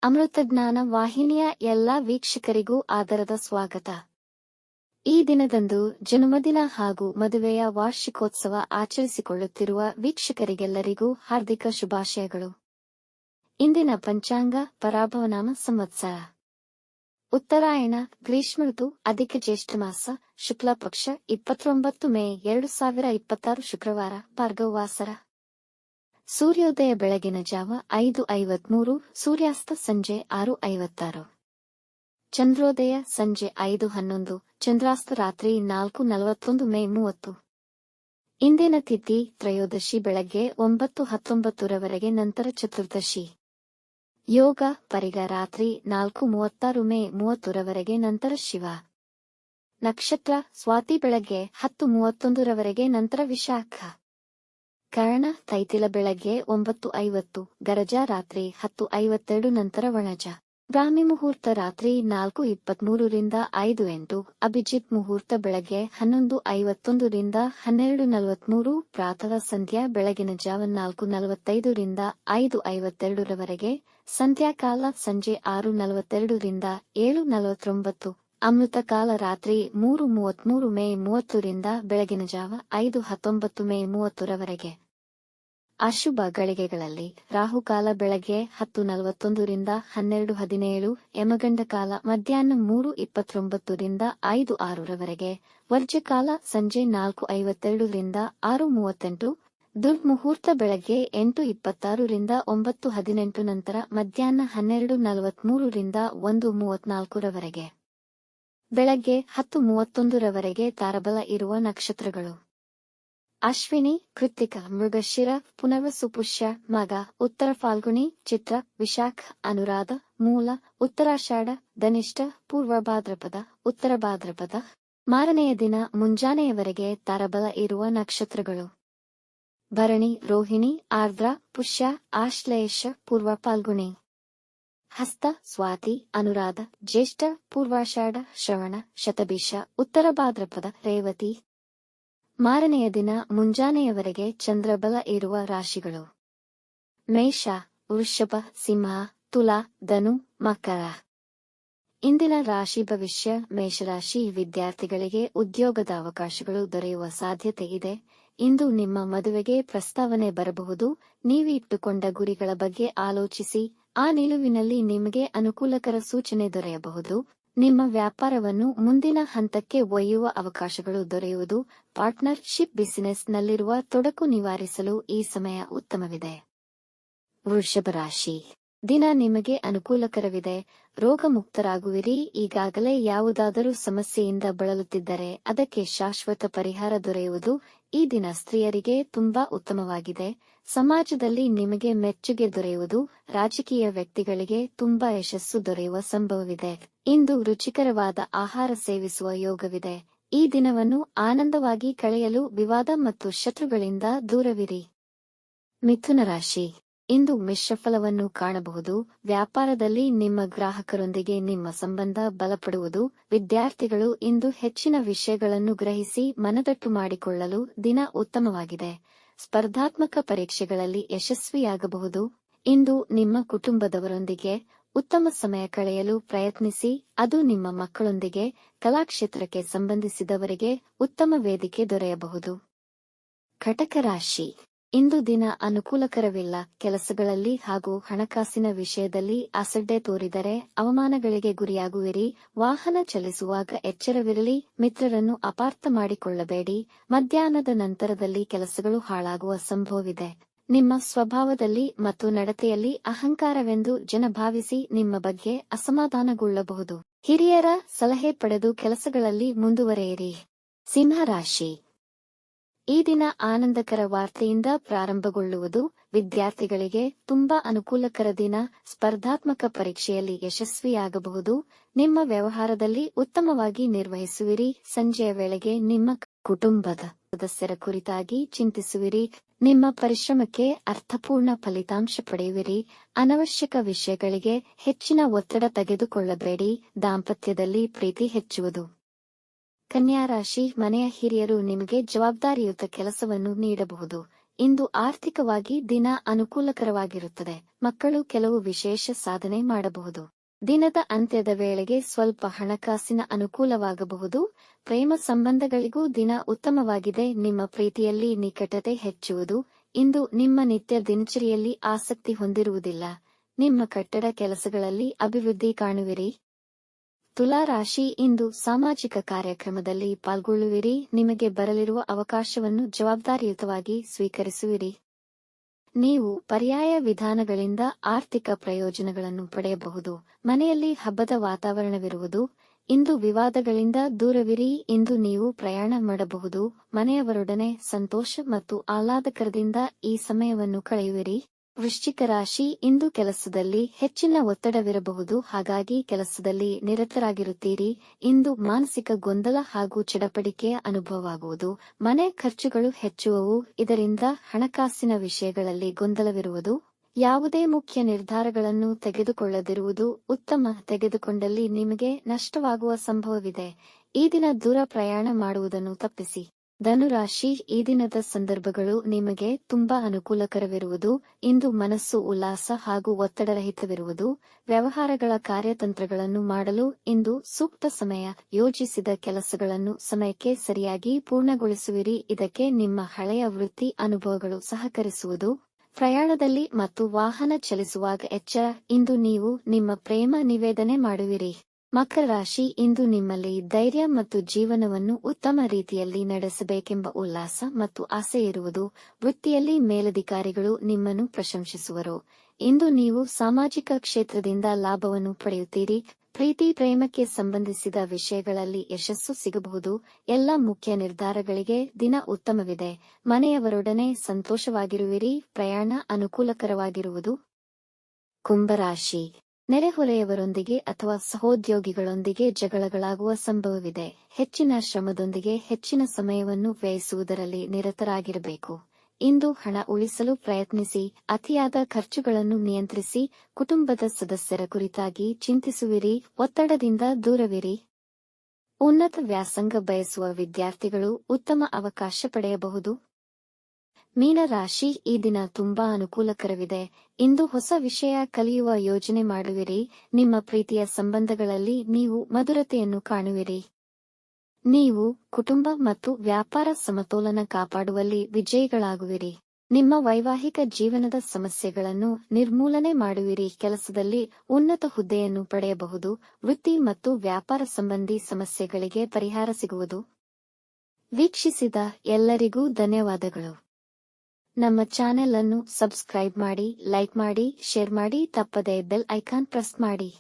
ಅಮೃತಜ್ಞಾನ ವಾಹಿನಿಯ ಎಲ್ಲಾ ವೀಕ್ಷಕರಿಗೂ ಆದರದ ಸ್ವಾಗತ. ಈ ದಿನದಂದು ಜನ್ಮದಿನ ಹಾಗೂ ಮದುವೆಯ ವಾರ್ಷಿಕೋತ್ಸವ ಆಚರಿಸಿಕೊಳ್ಳುತ್ತಿರುವ ವೀಕ್ಷಕರಿಗೆಲ್ಲರಿಗೂ ಹಾರ್ದಿಕ ಶುಭಾಶಯಗಳು. ಇಂದಿನ ಪಂಚಾಂಗ ಪರಾಭವನಾಮ ಸಂವತ್ಸರ ಉತ್ತರಾಯಣ ಗ್ರೀಷ್ಮ ಋತು ಅಧಿಕ ಜ್ಯೇಷ್ಠ ಮಾಸ ಶುಕ್ಲ ಪಕ್ಷ 29 ಮೇ 2026 ಶುಕ್ರವಾರ ಭಾರ್ಗವವಾಸರ. ಸೂರ್ಯೋದಯ ಬೆಳಗಿನ ಜಾವ 5:53, ಸೂರ್ಯಾಸ್ತ ಸಂಜೆ 6:56. ಚಂದ್ರೋದಯ ಸಂಜೆ 5:11, ಚಂದ್ರಾಸ್ತ ರಾತ್ರಿ 4:41 ಮೇ 30. ಇಂದಿನ ತಿಥಿ ತ್ರಯೋದಶಿ ಬೆಳಗ್ಗೆ 9:19 ರವರೆಗೆ, ನಂತರ ಚತುರ್ದಶಿ. ಯೋಗ ಪರಿಗ ರಾತ್ರಿ 4:36 ಮೇ 30 ರವರೆಗೆ, ನಂತರ ಶಿವ. ನಕ್ಷತ್ರ ಸ್ವಾತಿ ಬೆಳಗ್ಗೆ 10:31 ರವರೆಗೆ, ನಂತರ ವಿಶಾಖ. ಕರ್ಣ ತೈತಿಲ ಬೆಳಗ್ಗೆ 9:50, ಗರಜ ರಾತ್ರಿ 10:52, ನಂತರ ವಣಜ. ಬ್ರಾಹ್ಮಿ ಮುಹೂರ್ತ ರಾತ್ರಿ 4:23 ರಿಂದ 5:08, ಅಭಿಜಿತ್ ಮುಹೂರ್ತ ಬೆಳಗ್ಗೆ 11:51 ರಿಂದ 12:43, ಪ್ರಾತಃ ಸಂಧ್ಯಾ ಬೆಳಗಿನ ಜಾವ 4:45 ರಿಂದ 5:52 ರವರೆಗೆ, ಸಂಧ್ಯಾಕಾಲ ಸಂಜೆ 6:42 ರಿಂದ 7:49, ಅಮೃತ ಕಾಲ ರಾತ್ರಿ 3:33 ಮೇ 30 ರಿಂದ ಬೆಳಗಿನ ಜಾವ 5:19 ಮೇ 30 ರವರೆಗೆ. ಅಶುಭ ಗಳಿಗೆಗಳಲ್ಲಿ ರಾಹುಕಾಲ ಬೆಳಗ್ಗೆ 10:41 ರಿಂದ 12:17, ಯಮಗಂಡ ಕಾಲ ಮಧ್ಯಾಹ್ನ 3:29 ರಿಂದ 5:06 ರವರೆಗೆ, ವರ್ಜ್ಯಕಾಲ ಸಂಜೆ 4:52 ರಿಂದ 6:38, ದುರ್ಮುಹೂರ್ತ ಬೆಳಗ್ಗೆ 8:26 ರಿಂದ 9:18, ನಂತರ ಮಧ್ಯಾಹ್ನ 12:43 ರಿಂದ 1:34 ರವರೆಗೆ. ಬೆಳಗ್ಗೆ 10:31 ರವರೆಗೆ ತಾರಬಲ ಇರುವ ನಕ್ಷತ್ರಗಳು: ಅಶ್ವಿನಿ, ಕೃತ್ತಿಕ, ಮೃಗಶಿರ, ಪುನರ್ವಸು, ಪುಷ್ಯ, ಮಗ, ಉತ್ತರ ಫಾಲ್ಗುಣಿ, ಚಿತ್ರ, ವಿಶಾಖ, ಅನುರಾಧ, ಮೂಲ, ಉತ್ತರಾಷಾಢ, ಧನಿಷ್ಠ, ಪೂರ್ವ ಭಾದ್ರಪದ, ಉತ್ತರ ಭಾದ್ರಪದ. ಮಾರನೆಯ ದಿನ ಮುಂಜಾನೆಯವರೆಗೆ ತಾರಬಲ ಇರುವ ನಕ್ಷತ್ರಗಳು: ಭರಣಿ, ರೋಹಿಣಿ, ಆರ್ದ್ರ, ಪುಷ್ಯ, ಆಶ್ಲೇಷ, ಪೂರ್ವ ಫಾಲ್ಗುಣಿ. ಹಸ್ತ, ಸ್ವಾತಿ, ಅನುರಾಧ, ಜ್ಯೇಷ್ಠ, ಪೂರ್ವಾಷಾಢ, ಶ್ರವಣ, ಶತಭಿಷ, ಉತ್ತರ ಭಾದ್ರಪದ, ರೇವತಿ. ಮಾರನೆಯ ದಿನ ಮುಂಜಾನೆಯವರೆಗೆ ಚಂದ್ರಬಲ ಇರುವ ರಾಶಿಗಳು: ಮೇಷ, ವೃಷಭ, ಸಿಂಹ, ತುಲಾ, ಧನು, ಮಕರ. ಇಂದಿನ ರಾಶಿ ಭವಿಷ್ಯ: ಮೇಷರಾಶಿ ವಿದ್ಯಾರ್ಥಿಗಳಿಗೆ ಉದ್ಯೋಗದ ಅವಕಾಶಗಳು ದೊರೆಯುವ ಸಾಧ್ಯತೆ ಇದೆ. ಇಂದು ನಿಮ್ಮ ಮದುವೆಗೆ ಪ್ರಸ್ತಾವನೆ ಬರಬಹುದು. ನೀವು ಇಟ್ಟುಕೊಂಡ ಗುರಿಗಳ ಬಗ್ಗೆ ಆಲೋಚಿಸಿ ಆ ನಿಲುವಿನಲ್ಲಿ ನಿಮಗೆ ಅನುಕೂಲಕರ ಸೂಚನೆ ದೊರೆಯಬಹುದು. ನಿಮ್ಮ ವ್ಯಾಪಾರವನ್ನು ಮುಂದಿನ ಹಂತಕ್ಕೆ ಒಯ್ಯುವ ಅವಕಾಶಗಳು ದೊರೆಯುವುದು. ಪಾರ್ಟ್ನರ್ಶಿಪ್ ಬಿಸಿನೆಸ್ ನಲ್ಲಿರುವ ತೊಡಕು ನಿವಾರಿಸಲು ಈ ಸಮಯ ಉತ್ತಮವಿದೆ. ವೃಷಭ ರಾಶಿ: ದಿನ ನಿಮಗೆ ಅನುಕೂಲಕರವಿದೆ. ರೋಗ ಮುಕ್ತರಾಗುವಿರಿ. ಈಗಾಗಲೇ ಯಾವುದಾದರೂ ಸಮಸ್ಯೆಯಿಂದ ಬಳಲುತ್ತಿದ್ದರೆ ಅದಕ್ಕೆ ಶಾಶ್ವತ ಪರಿಹಾರ ದೊರೆಯುವುದು. ಈ ದಿನ ಸ್ತ್ರೀಯರಿಗೆ ತುಂಬಾ ಉತ್ತಮವಾಗಿದೆ. ಸಮಾಜದಲ್ಲಿ ನಿಮಗೆ ಮೆಚ್ಚುಗೆ ದೊರೆಯುವುದು. ರಾಜಕೀಯ ವ್ಯಕ್ತಿಗಳಿಗೆ ತುಂಬಾ ಯಶಸ್ಸು ದೊರೆಯುವ ಸಂಭವವಿದೆ. ಇಂದು ರುಚಿಕರವಾದ ಆಹಾರ ಸೇವಿಸುವ ಯೋಗವಿದೆ. ಈ ದಿನವನ್ನು ಆನಂದವಾಗಿ ಕಳೆಯಲು ವಿವಾದ ಮತ್ತು ಶತ್ರುಗಳಿಂದ ದೂರವಿರಿ. ಮಿಥುನ ರಾಶಿ: ಇಂದು ಮಿಶ್ರಫಲವನ್ನು ಕಾಣಬಹುದು. ವ್ಯಾಪಾರದಲ್ಲಿ ನಿಮ್ಮ ಗ್ರಾಹಕರೊಂದಿಗೆ ನಿಮ್ಮ ಸಂಬಂಧ ಬಲಪಡುವುದು. ವಿದ್ಯಾರ್ಥಿಗಳು ಇಂದು ಹೆಚ್ಚಿನ ವಿಷಯಗಳನ್ನು ಗ್ರಹಿಸಿ ಮನದಟ್ಟು ಮಾಡಿಕೊಳ್ಳಲು ದಿನ ಉತ್ತಮವಾಗಿದೆ. ಸ್ಪರ್ಧಾತ್ಮಕ ಪರೀಕ್ಷೆಗಳಲ್ಲಿ ಯಶಸ್ವಿಯಾಗಬಹುದು. ಇಂದು ನಿಮ್ಮ ಕುಟುಂಬದವರೊಂದಿಗೆ ಉತ್ತಮ ಸಮಯ ಕಳೆಯಲು ಪ್ರಯತ್ನಿಸಿ. ಅದು ನಿಮ್ಮ ಮಕ್ಕಳೊಂದಿಗೆ, ಕಲಾಕ್ಷೇತ್ರಕ್ಕೆ ಸಂಬಂಧಿಸಿದವರಿಗೆ ಉತ್ತಮ ವೇದಿಕೆ ದೊರೆಯಬಹುದು. ಕಟಕ ರಾಶಿ: ಇಂದು ದಿನ ಅನುಕೂಲಕರವಿಲ್ಲ. ಕೆಲಸಗಳಲ್ಲಿ ಹಾಗೂ ಹಣಕಾಸಿನ ವಿಷಯದಲ್ಲಿ ಅಸಡ್ಡೆ ತೋರಿದರೆ ಅವಮಾನಗಳಿಗೆ ಗುರಿಯಾಗುವಿರಿ. ವಾಹನ ಚಲಿಸುವಾಗ ಎಚ್ಚರವಿರಲಿ. ಮಿತ್ರರನ್ನು ಅಪಾರ್ಥ ಮಾಡಿಕೊಳ್ಳಬೇಡಿ. ಮಧ್ಯಾಹ್ನದ ನಂತರದಲ್ಲಿ ಕೆಲಸಗಳು ಹಾಳಾಗುವ ಸಂಭವವಿದೆ. ನಿಮ್ಮ ಸ್ವಭಾವದಲ್ಲಿ ಮತ್ತು ನಡತೆಯಲ್ಲಿ ಅಹಂಕಾರವೆಂದು ಜನ ಭಾವಿಸಿ ನಿಮ್ಮ ಬಗ್ಗೆ ಅಸಮಾಧಾನಗೊಳ್ಳಬಹುದು. ಹಿರಿಯರ ಸಲಹೆ ಪಡೆದು ಕೆಲಸಗಳಲ್ಲಿ ಮುಂದುವರೆಯಿರಿ. ಸಿಂಹ ರಾಶಿ: ಈ ದಿನ ಆನಂದಕರ ವಾರ್ತೆಯಿಂದ ಪ್ರಾರಂಭಗೊಳ್ಳುವುದು. ವಿದ್ಯಾರ್ಥಿಗಳಿಗೆ ತುಂಬಾ ಅನುಕೂಲಕರ ದಿನ. ಸ್ಪರ್ಧಾತ್ಮಕ ಪರೀಕ್ಷೆಯಲ್ಲಿ ಯಶಸ್ವಿಯಾಗಬಹುದು. ನಿಮ್ಮ ವ್ಯವಹಾರದಲ್ಲಿ ಉತ್ತಮವಾಗಿ ನಿರ್ವಹಿಸುವಿರಿ. ಸಂಜೆಯ ವೇಳೆಗೆ ನಿಮ್ಮ ಕುಟುಂಬದ ಸದಸ್ಯರ ಕುರಿತಾಗಿ ಚಿಂತಿಸುವಿರಿ. ನಿಮ್ಮ ಪರಿಶ್ರಮಕ್ಕೆ ಅರ್ಥಪೂರ್ಣ ಫಲಿತಾಂಶ ಪಡೆಯುವಿರಿ. ಅನವಶ್ಯಕ ವಿಷಯಗಳಿಗೆ ಹೆಚ್ಚಿನ ಒತ್ತಡ ತೆಗೆದುಕೊಳ್ಳಬೇಡಿ. ದಾಂಪತ್ಯದಲ್ಲಿ ಪ್ರೀತಿ ಹೆಚ್ಚುವುದು. ಕನ್ಯಾ ರಾಶಿ: ಮನೆಯ ಹಿರಿಯರು ನಿಮಗೆ ಜವಾಬ್ದಾರಿಯುತ ಕೆಲಸವನ್ನು ನೀಡಬಹುದು. ಇಂದು ಆರ್ಥಿಕವಾಗಿ ದಿನ ಅನುಕೂಲಕರವಾಗಿರುತ್ತದೆ. ಮಕ್ಕಳು ಕೆಲವು ವಿಶೇಷ ಸಾಧನೆ ಮಾಡಬಹುದು. ದಿನದ ಅಂತ್ಯದ ವೇಳೆಗೆ ಸ್ವಲ್ಪ ಹಣಕಾಸಿನ ಅನುಕೂಲವಾಗಬಹುದು. ಪ್ರೇಮ ಸಂಬಂಧಗಳಿಗೂ ದಿನ ಉತ್ತಮವಾಗಿದೆ. ನಿಮ್ಮ ಪ್ರೀತಿಯಲ್ಲಿ ನಿಕಟತೆ ಹೆಚ್ಚುವುದು. ಇಂದು ನಿಮ್ಮ ನಿತ್ಯ ದಿನಚರಿಯಲ್ಲಿ ಆಸಕ್ತಿ ಹೊಂದಿರುವುದಿಲ್ಲ. ನಿಮ್ಮ ಕಟ್ಟಡ ಕೆಲಸಗಳಲ್ಲಿ ಅಭಿವೃದ್ಧಿ ಕಾಣುವಿರಿ. ತುಲಾ ರಾಶಿ, ಇಂದು ಸಾಮಾಜಿಕ ಕಾರ್ಯಕ್ರಮದಲ್ಲಿ ಪಾಲ್ಗೊಳ್ಳುವಿರಿ. ನಿಮಗೆ ಬರಲಿರುವ ಅವಕಾಶವನ್ನು ಜವಾಬ್ದಾರಿಯುತವಾಗಿ ಸ್ವೀಕರಿಸುವಿರಿ. ನೀವು ಪರ್ಯಾಯ ವಿಧಾನಗಳಿಂದ ಆರ್ಥಿಕ ಪ್ರಯೋಜನಗಳನ್ನು ಪಡೆಯಬಹುದು. ಮನೆಯಲ್ಲಿ ಹಬ್ಬದ ವಾತಾವರಣವಿರುವುದು. ಇಂದು ವಿವಾದಗಳಿಂದ ದೂರವಿರಿ. ಇಂದು ನೀವು ಪ್ರಯಾಣ ಮಾಡಬಹುದು. ಮನೆಯವರೊಡನೆ ಸಂತೋಷ ಮತ್ತು ಆಹ್ಲಾದಕರದಿಂದ ಈ ಸಮಯವನ್ನು ಕಳೆಯುವಿರಿ. ವೃಶ್ಚಿಕ ರಾಶಿ, ಇಂದು ಕೆಲಸದಲ್ಲಿ ಹೆಚ್ಚಿನ ಒತ್ತಡವಿರಬಹುದು, ಹಾಗಾಗಿ ಕೆಲಸದಲ್ಲಿ ನಿರತರಾಗಿರುತ್ತೀರಿ. ಇಂದು ಮಾನಸಿಕ ಗೊಂದಲ ಹಾಗೂ ಚಡಪಡಿಕೆಯ ಅನುಭವವಾಗುವುದು. ಮನೆ ಖರ್ಚುಗಳು ಹೆಚ್ಚುವವು, ಇದರಿಂದ ಹಣಕಾಸಿನ ವಿಷಯಗಳಲ್ಲಿ ಗೊಂದಲವಿರುವುದು. ಯಾವುದೇ ಮುಖ್ಯ ನಿರ್ಧಾರಗಳನ್ನು ತೆಗೆದುಕೊಳ್ಳದಿರುವುದು ಉತ್ತಮ. ತೆಗೆದುಕೊಂಡಲ್ಲಿ ನಿಮಗೆ ನಷ್ಟವಾಗುವ ಸಂಭವವಿದೆ. ಈ ದಿನ ದೂರ ಪ್ರಯಾಣ ಮಾಡುವುದನ್ನು ತಪ್ಪಿಸಿ. ಧನುರಾಶಿ, ಈ ದಿನದ ಸಂದರ್ಭಗಳು ನಿಮಗೆ ತುಂಬಾ ಅನುಕೂಲಕರವಿರುವುದು. ಇಂದು ಮನಸ್ಸು ಉಲ್ಲಾಸ ಹಾಗೂ ಒತ್ತಡರಹಿತವಿರುವುದು. ವ್ಯವಹಾರಗಳ ಕಾರ್ಯತಂತ್ರಗಳನ್ನು ಮಾಡಲು ಇಂದು ಸೂಕ್ತ ಸಮಯ. ಯೋಜಿಸಿದ ಕೆಲಸಗಳನ್ನು ಸಮಯಕ್ಕೆ ಸರಿಯಾಗಿ ಪೂರ್ಣಗೊಳಿಸುವಿರಿ. ಇದಕ್ಕೆ ನಿಮ್ಮ ಹಳೆಯ ವೃತ್ತಿ ಅನುಭವಗಳು ಸಹಕರಿಸುವುದು. ಪ್ರಯಾಣದಲ್ಲಿ ಮತ್ತು ವಾಹನ ಚಲಿಸುವಾಗ ಎಚ್ಚರ. ಇಂದು ನೀವು ನಿಮ್ಮ ಪ್ರೇಮ ನಿವೇದನೆ ಮಾಡುವಿರಿ. ಮಕರ ರಾಶಿ, ಇಂದು ನಿಮ್ಮಲ್ಲಿ ಧೈರ್ಯ ಮತ್ತು ಜೀವನವನ್ನು ಉತ್ತಮ ರೀತಿಯಲ್ಲಿ ನಡೆಸಬೇಕೆಂಬ ಉಲ್ಲಾಸ ಮತ್ತು ಆಸೆ ಇರುವುದು. ವೃತ್ತಿಯಲ್ಲಿ ಮೇಲಧಿಕಾರಿಗಳು ನಿಮ್ಮನ್ನು ಪ್ರಶಂಸಿಸುವರು. ಇಂದು ನೀವು ಸಾಮಾಜಿಕ ಕ್ಷೇತ್ರದಿಂದ ಲಾಭವನ್ನು ಪಡೆಯುತ್ತೀರಿ. ಪ್ರೀತಿ ಪ್ರೇಮಕ್ಕೆ ಸಂಬಂಧಿಸಿದ ವಿಷಯಗಳಲ್ಲಿ ಯಶಸ್ಸು ಸಿಗಬಹುದು. ಎಲ್ಲ ಮುಖ್ಯ ನಿರ್ಧಾರಗಳಿಗೆ ದಿನ ಉತ್ತಮವಿದೆ. ಮನೆಯವರೊಡನೆ ಸಂತೋಷವಾಗಿರುವಿರಿ. ಪ್ರಯಾಣ ಅನುಕೂಲಕರವಾಗಿರುವುದು. ಕುಂಭರಾಶಿ, ನೆರೆಹೊರೆಯವರೊಂದಿಗೆ ಅಥವಾ ಸಹೋದ್ಯೋಗಿಗಳೊಂದಿಗೆ ಜಗಳಗಳಾಗುವ ಸಂಭವವಿದೆ. ಹೆಚ್ಚಿನ ಶ್ರಮದೊಂದಿಗೆ ಹೆಚ್ಚಿನ ಸಮಯವನ್ನು ವ್ಯಯಿಸುವುದರಲ್ಲಿ ನಿರತರಾಗಿರಬೇಕು. ಇಂದು ಹಣ ಉಳಿಸಲು ಪ್ರಯತ್ನಿಸಿ. ಅತಿಯಾದ ಖರ್ಚುಗಳನ್ನು ನಿಯಂತ್ರಿಸಿ. ಕುಟುಂಬದ ಸದಸ್ಯರ ಕುರಿತಾಗಿ ಚಿಂತಿಸುವಿರಿ. ಒತ್ತಡದಿಂದ ದೂರವಿರಿ. ಉನ್ನತ ವ್ಯಾಸಂಗ ಬಯಸುವ ವಿದ್ಯಾರ್ಥಿಗಳು ಉತ್ತಮ ಅವಕಾಶ ಪಡೆಯಬಹುದು. ಮೀನರಾಶಿ, ಈ ದಿನ ತುಂಬಾ ಅನುಕೂಲಕರವಿದೆ. ಇಂದು ಹೊಸ ವಿಷಯ ಕಲಿಯುವ ಯೋಜನೆ ಮಾಡುವಿರಿ. ನಿಮ್ಮ ಪ್ರೀತಿಯ ಸಂಬಂಧಗಳಲ್ಲಿ ನೀವು ಮಧುರತೆಯನ್ನು ಕಾಣುವಿರಿ. ನೀವು ಕುಟುಂಬ ಮತ್ತು ವ್ಯಾಪಾರ ಸಮತೋಲನ ಕಾಪಾಡುವಲ್ಲಿ ವಿಜಯಿಗಳಾಗುವಿರಿ. ನಿಮ್ಮ ವೈವಾಹಿಕ ಜೀವನದ ಸಮಸ್ಯೆಗಳನ್ನು ನಿರ್ಮೂಲನೆ ಮಾಡುವಿರಿ. ಕೆಲಸದಲ್ಲಿ ಉನ್ನತ ಹುದ್ದೆಯನ್ನು ಪಡೆಯಬಹುದು. ವೃತ್ತಿ ಮತ್ತು ವ್ಯಾಪಾರ ಸಂಬಂಧಿ ಸಮಸ್ಯೆಗಳಿಗೆ ಪರಿಹಾರ ಸಿಗುವುದು. ವೀಕ್ಷಿಸಿದ ಎಲ್ಲರಿಗೂ ಧನ್ಯವಾದಗಳು. ನಮ್ಮ ಚಾನೆಲ್ ಅನ್ನು ಸಬ್ಸ್ಕ್ರೈಬ್ ಮಾಡಿ, ಲೈಕ್ ಮಾಡಿ, ಶೇರ್ ಮಾಡಿ, ತಪ್ಪದೇ ಬೆಲ್ ಐಕಾನ್ ಪ್ರೆಸ್ ಮಾಡಿ.